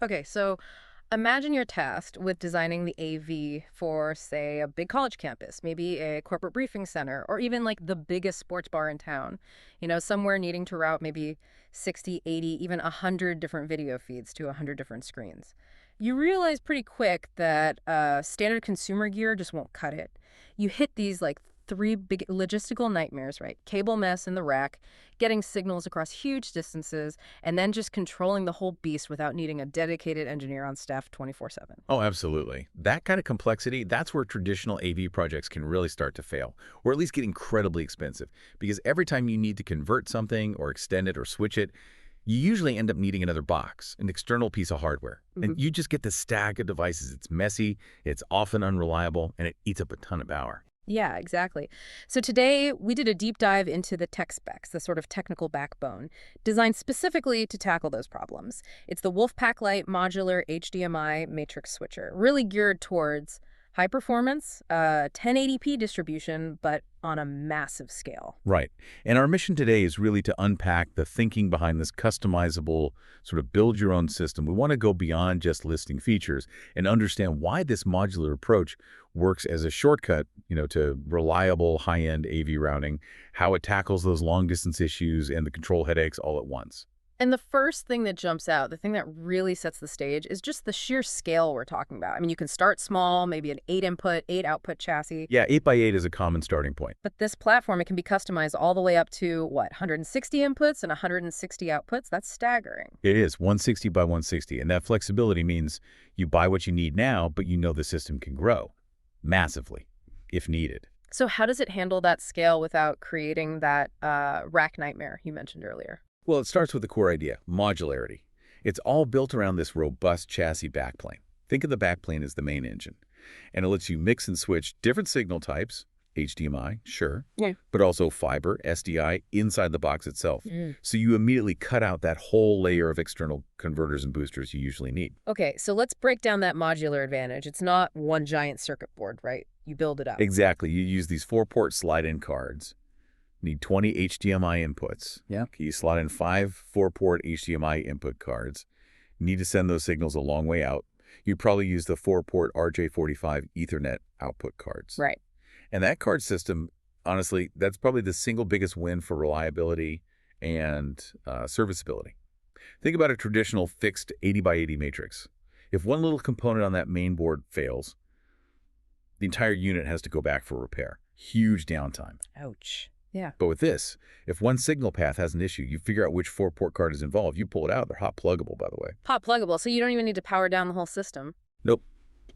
Okay, so imagine you're tasked with designing the AV for, say, a big college campus, maybe a corporate briefing center, or even like the biggest sports bar in town. Somewhere needing to route maybe 60, 80, even 100 different video feeds to 100 different screens. You realize pretty quick that standard consumer gear just won't cut it. You hit these like three big logistical nightmares, right? Cable mess in the rack, getting signals across huge distances, and then just controlling the whole beast without needing a dedicated engineer on staff 24/7. Oh, absolutely. That kind of complexity, that's where traditional AV projects can really start to fail, or at least get incredibly expensive. Because every time you need to convert something or extend it or switch it, you usually end up needing another box, an external piece of hardware. And you just get this stack of devices. It's messy, it's often unreliable, and it eats up a ton of power. Yeah, exactly. So today we did a deep dive into the tech specs, the sort of technical backbone, designed specifically to tackle those problems. It's the WolfPack Lite Modular HDMI Matrix Switcher, really geared towards high performance, 1080p distribution, but on a massive scale. Right. And our mission today is really to unpack the thinking behind this customizable sort of build your own system. We want to go beyond just listing features and understand why this modular approach works as a shortcut, to reliable high-end AV routing, how it tackles those long distance issues and the control headaches all at once. And the first thing that jumps out, the thing that really sets the stage, is just the sheer scale we're talking about. I mean, you can start small, maybe an 8-input, 8-output chassis. Yeah, 8 by 8 is a common starting point. But this platform, it can be customized all the way up to, 160 inputs and 160 outputs? That's staggering. It is 160 by 160, and that flexibility means you buy what you need now, but you know the system can grow massively if needed. So how does it handle that scale without creating that rack nightmare you mentioned earlier? Well, it starts with the core idea, modularity. It's all built around this robust chassis backplane. Think of the backplane as the main engine. And it lets you mix and switch different signal types, HDMI, sure, Yeah. but also fiber, SDI, inside the box itself. Mm. So you immediately cut out that whole layer of external converters and boosters you usually need. Okay, so let's break down that modular advantage. It's not one giant circuit board, right? You build it up. Exactly. You use these 4-port slide-in cards. Need 20 HDMI inputs. Yeah. Okay, you slot in 5 4-port HDMI input cards. You need to send those signals a long way out. You'd probably use the 4-port RJ45 Ethernet output cards. Right. And that card system, honestly, that's probably the single biggest win for reliability and serviceability. Think about a traditional fixed 80 by 80 matrix. If one little component on that main board fails, the entire unit has to go back for repair. Huge downtime. Ouch. Yeah. But with this, if one signal path has an issue, you figure out which 4-port card is involved. You pull it out. They're hot pluggable, by the way. Hot pluggable, so you don't even need to power down the whole system. Nope.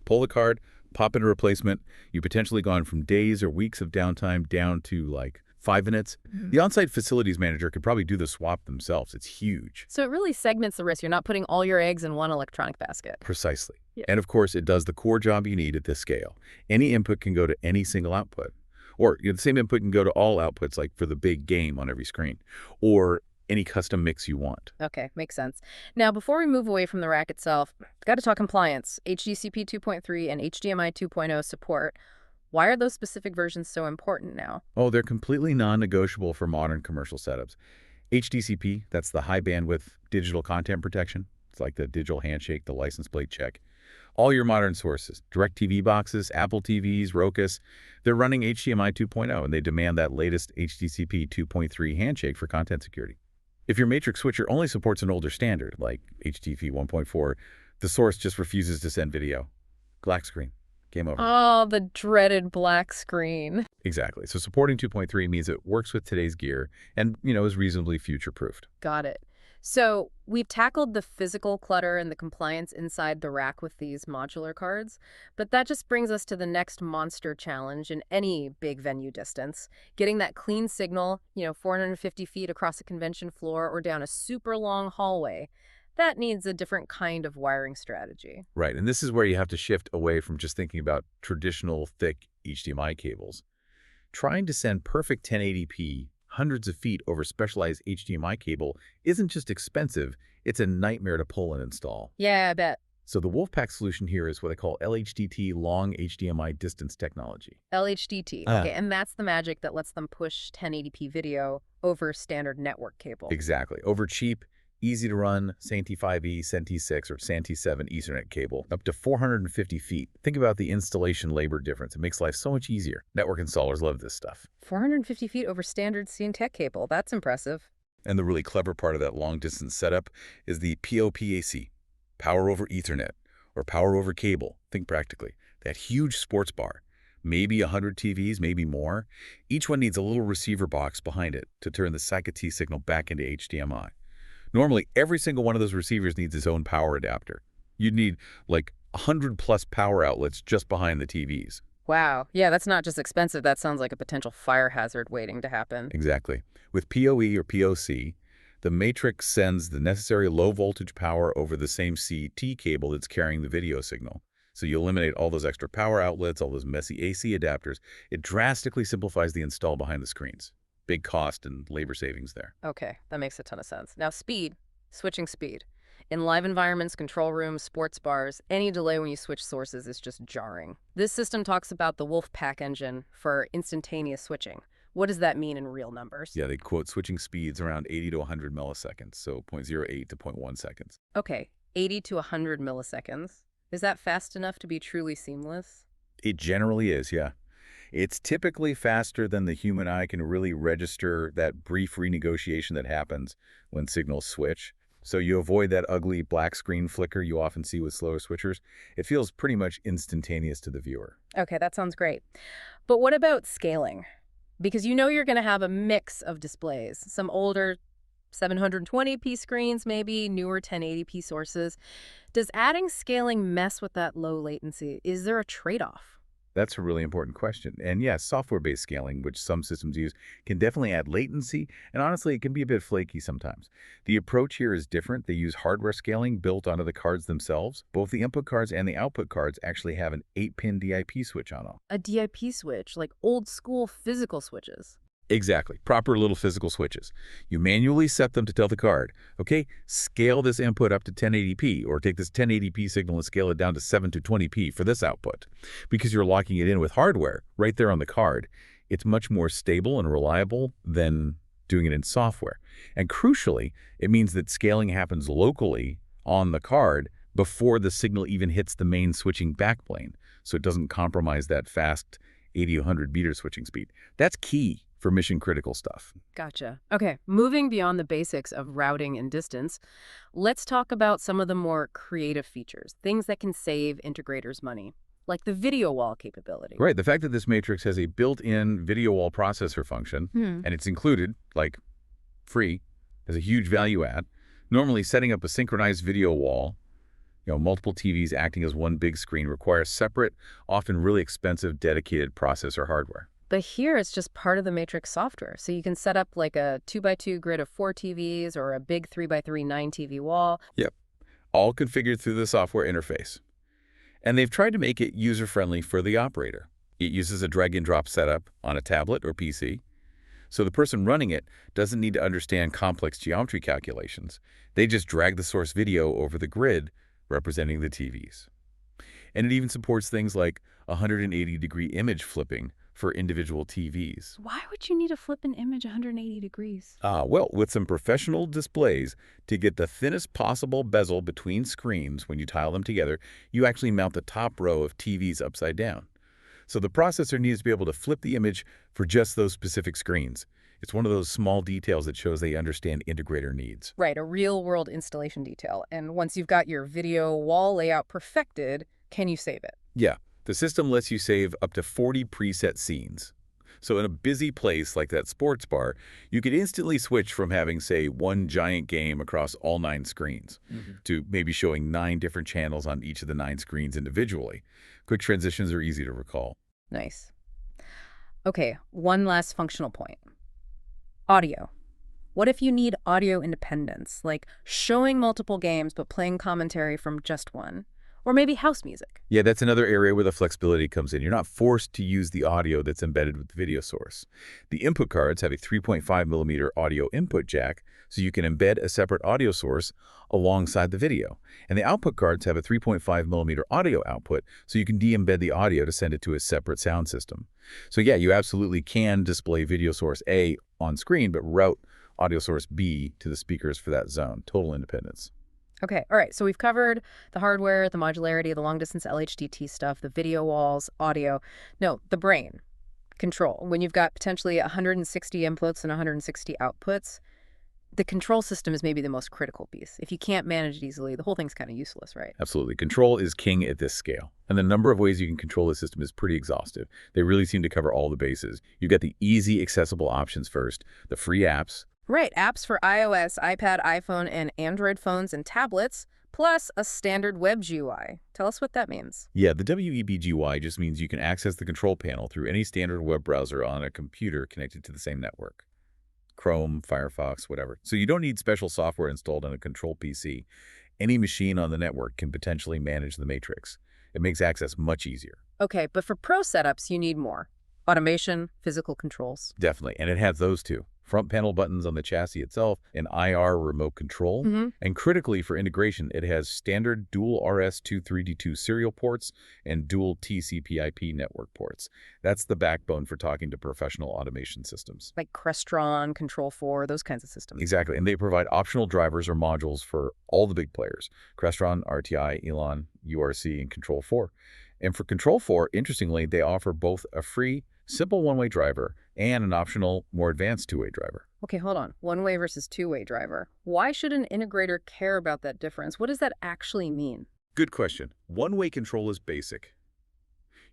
Pull the card, pop in a replacement. You've potentially gone from days or weeks of downtime down to like 5 minutes. The on-site facilities manager could probably do the swap themselves. It's huge. So it really segments the risk. You're not putting all your eggs in one electronic basket. Precisely. Yeah. And of course, it does the core job you need at this scale. Any input can go to any single output. Or the same input can go to all outputs, like for the big game on every screen, or any custom mix you want. Okay, makes sense. Now, before we move away from the rack itself, got to talk compliance. HDCP 2.3 and HDMI 2.0 support. Why are those specific versions so important now? Oh, they're completely non-negotiable for modern commercial setups. HDCP, that's the high bandwidth digital content protection. It's like the digital handshake, the license plate check. All your modern sources, DirecTV boxes, Apple TVs, Rokus, they're running HDMI 2.0, and they demand that latest HDCP 2.3 handshake for content security. If your Matrix switcher only supports an older standard, like HDTV 1.4, the source just refuses to send video. Black screen. Game over. Oh, the dreaded black screen. Exactly. So supporting 2.3 means it works with today's gear and, is reasonably future-proofed. Got it. So we've tackled the physical clutter and the compliance inside the rack with these modular cards, but that just brings us to the next monster challenge in any big venue distance. Getting that clean signal, 450 feet across a convention floor or down a super long hallway. That needs a different kind of wiring strategy. Right, and this is where you have to shift away from just thinking about traditional thick HDMI cables. Trying to send perfect 1080p hundreds of feet over specialized HDMI cable isn't just expensive, it's a nightmare to pull and install. Yeah, I bet. So the WolfPack solution here is what they call LHDT, long HDMI distance technology. LHDT. Okay, and that's the magic that lets them push 1080p video over standard network cable. Exactly. Over cheap, Easy to run, SANTI 5E, SANTI 6, or SANTI 7 Ethernet cable, up to 450 feet. Think about the installation labor difference. It makes life so much easier. Network installers love this stuff. 450 feet over standard CNTech cable. That's impressive. And the really clever part of that long-distance setup is the POPAC, Power over Ethernet, or Power over Cable. Think practically. That huge sports bar, maybe 100 TVs, maybe more. Each one needs a little receiver box behind it to turn the CAT6 signal back into HDMI. Normally, every single one of those receivers needs its own power adapter. You'd need like 100+ power outlets just behind the TVs. Wow. Yeah, that's not just expensive. That sounds like a potential fire hazard waiting to happen. Exactly. With PoE or POC, the Matrix sends the necessary low-voltage power over the same CT cable that's carrying the video signal. So you eliminate all those extra power outlets, all those messy AC adapters. It drastically simplifies the install behind the screens. Big cost and labor savings there. Okay, that makes a ton of sense. Now speed, switching speed. In live environments, control rooms, sports bars, any delay when you switch sources is just jarring. This system talks about the WolfPack engine for instantaneous switching. What does that mean in real numbers? Yeah, they quote switching speeds around 80 to 100 milliseconds, so 0.08 to 0.1 seconds. Okay, 80 to 100 milliseconds. Is that fast enough to be truly seamless? It generally is, yeah. It's typically faster than the human eye can really register that brief renegotiation that happens when signals switch. So you avoid that ugly black screen flicker you often see with slower switchers. It feels pretty much instantaneous to the viewer. Okay, that sounds great. But what about scaling? Because you know you're going to have a mix of displays. Some older 720p screens, maybe newer 1080p sources. Does adding scaling mess with that low latency? Is there a trade-off? That's a really important question. And yes, software-based scaling, which some systems use, can definitely add latency, and honestly, it can be a bit flaky sometimes. The approach here is different. They use hardware scaling built onto the cards themselves. Both the input cards and the output cards actually have an 8-pin DIP switch on them. A DIP switch, like old school physical switches. Exactly. Proper little physical switches. You manually set them to tell the card, okay, scale this input up to 1080p, or take this 1080p signal and scale it down to 720p for this output. Because you're locking it in with hardware right there on the card, it's much more stable and reliable than doing it in software. And crucially, it means that scaling happens locally on the card before the signal even hits the main switching backplane, so it doesn't compromise that fast 80-100 meter switching speed. That's key for mission-critical stuff. Gotcha. Okay, moving beyond the basics of routing and distance, let's talk about some of the more creative features, things that can save integrators money, like the video wall capability. Right. The fact that this matrix has a built-in video wall processor function, and it's included, like free, is a huge value add. Normally, setting up a synchronized video wall, multiple TVs acting as one big screen, requires separate, often really expensive, dedicated processor hardware. But here it's just part of the Matrix software. So you can set up like a 2x2 grid of 4 TVs or a big 3x3 9-TV wall. Yep. All configured through the software interface. And they've tried to make it user-friendly for the operator. It uses a drag-and-drop setup on a tablet or PC. So the person running it doesn't need to understand complex geometry calculations. They just drag the source video over the grid representing the TVs. And it even supports things like 180-degree image flipping for individual TVs. Why would you need to flip an image 180 degrees? Well, with some professional displays, to get the thinnest possible bezel between screens when you tile them together, you actually mount the top row of TVs upside down. So the processor needs to be able to flip the image for just those specific screens. It's one of those small details that shows they understand integrator needs. Right, a real-world installation detail. And once you've got your video wall layout perfected, can you save it? Yeah. The system lets you save up to 40 preset scenes. So in a busy place like that sports bar, you could instantly switch from having, say, one giant game across all 9 screens to maybe showing 9 different channels on each of the 9 screens individually. Quick transitions are easy to recall. Nice. Okay, one last functional point. Audio. What if you need audio independence, like showing multiple games but playing commentary from just one? Or maybe house music. Yeah, that's another area where the flexibility comes in. You're not forced to use the audio that's embedded with the video source. The input cards have a 3.5mm audio input jack, so you can embed a separate audio source alongside the video. And the output cards have a 3.5mm audio output, so you can de-embed the audio to send it to a separate sound system. So yeah, you absolutely can display video source A on screen, but route audio source B to the speakers for that zone. Total independence. Okay, all right. So we've covered the hardware, the modularity, the long-distance LHDT stuff, the video walls, audio. No, the brain, control. When you've got potentially 160 inputs and 160 outputs, the control system is maybe the most critical piece. If you can't manage it easily, the whole thing's kind of useless, right? Absolutely. Control is king at this scale. And the number of ways you can control the system is pretty exhaustive. They really seem to cover all the bases. You've got the easy, accessible options first, the free apps. Right, apps for iOS, iPad, iPhone, and Android phones and tablets, plus a standard web GUI. Tell us what that means. Yeah, the WEB GUI just means you can access the control panel through any standard web browser on a computer connected to the same network. Chrome, Firefox, whatever. So you don't need special software installed on a control PC. Any machine on the network can potentially manage the matrix. It makes access much easier. Okay, but for pro setups, you need more. Automation, physical controls. Definitely. And it has those two. Front panel buttons on the chassis itself, an IR remote control, and critically for integration, it has standard dual RS232 serial ports and dual TCP IP network ports. That's the backbone for talking to professional automation systems. Like Crestron, Control4, those kinds of systems. Exactly. And they provide optional drivers or modules for all the big players. Crestron, RTI, Elon, URC, and Control4. And for Control4, interestingly, they offer both a free simple one-way driver and an optional, more advanced two-way driver. Okay, hold on. One-way versus two-way driver. Why should an integrator care about that difference? What does that actually mean? Good question. One-way control is basic.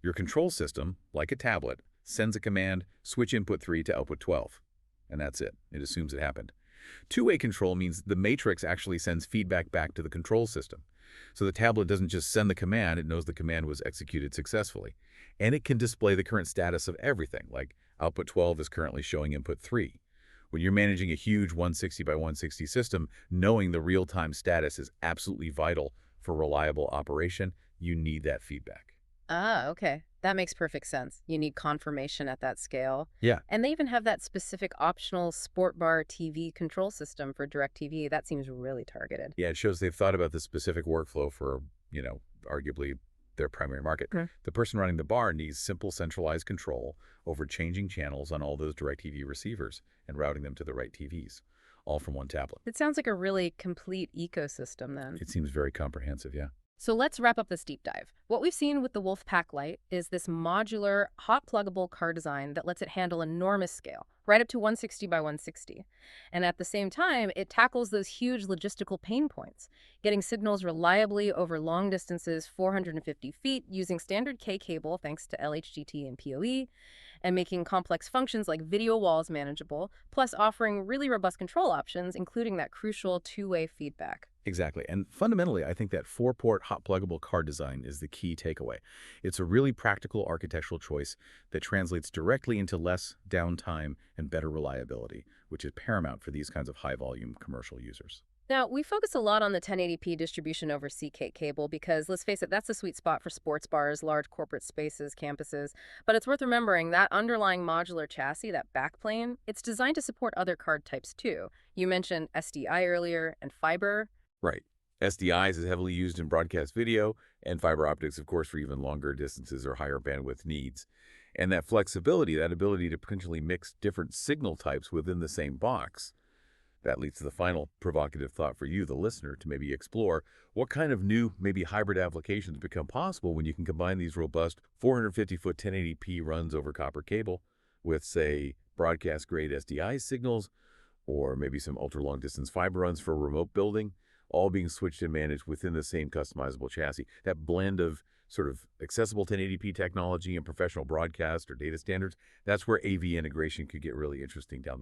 Your control system, like a tablet, sends a command, switch input 3 to output 12. And that's it. It assumes it happened. Two-way control means the matrix actually sends feedback back to the control system. So the tablet doesn't just send the command, it knows the command was executed successfully. And it can display the current status of everything, like output 12 is currently showing input 3. When you're managing a huge 160 by 160 system, knowing the real-time status is absolutely vital for reliable operation. You need that feedback. Ah, okay. That makes perfect sense. You need confirmation at that scale. Yeah. And they even have that specific optional sport bar TV control system for DirecTV. That seems really targeted. Yeah, it shows they've thought about this specific workflow for, arguably their primary market. The person running the bar needs simple centralized control over changing channels on all those DirecTV receivers and routing them to the right TVs, all from one tablet. It sounds like a really complete ecosystem then. It seems very comprehensive, yeah. So let's wrap up this deep dive. What we've seen with the WolfPack Lite is this modular, hot pluggable car design that lets it handle enormous scale, right up to 160 by 160. And at the same time, it tackles those huge logistical pain points, getting signals reliably over long distances, 450 feet, using standard K cable thanks to LHDT and PoE, and making complex functions like video walls manageable, plus offering really robust control options, including that crucial two-way feedback. Exactly. And fundamentally, I think that 4-port hot pluggable car design is the key takeaway. It's a really practical architectural choice that translates directly into less downtime and better reliability, which is paramount for these kinds of high-volume commercial users. Now, we focus a lot on the 1080p distribution over CAT cable because, let's face it, that's a sweet spot for sports bars, large corporate spaces, campuses. But it's worth remembering that underlying modular chassis, that backplane, it's designed to support other card types too. You mentioned SDI earlier and fiber. Right. SDIs is heavily used in broadcast video, and fiber optics, of course, for even longer distances or higher bandwidth needs. And that flexibility, that ability to potentially mix different signal types within the same box, that leads to the final provocative thought for you, the listener, to maybe explore what kind of new, maybe hybrid applications become possible when you can combine these robust 450-foot 1080p runs over copper cable with, say, broadcast-grade SDI signals, or maybe some ultra-long-distance fiber runs for remote building, all being switched and managed within the same customizable chassis. That blend of sort of accessible 1080p technology and professional broadcast or data standards, that's where AV integration could get really interesting down the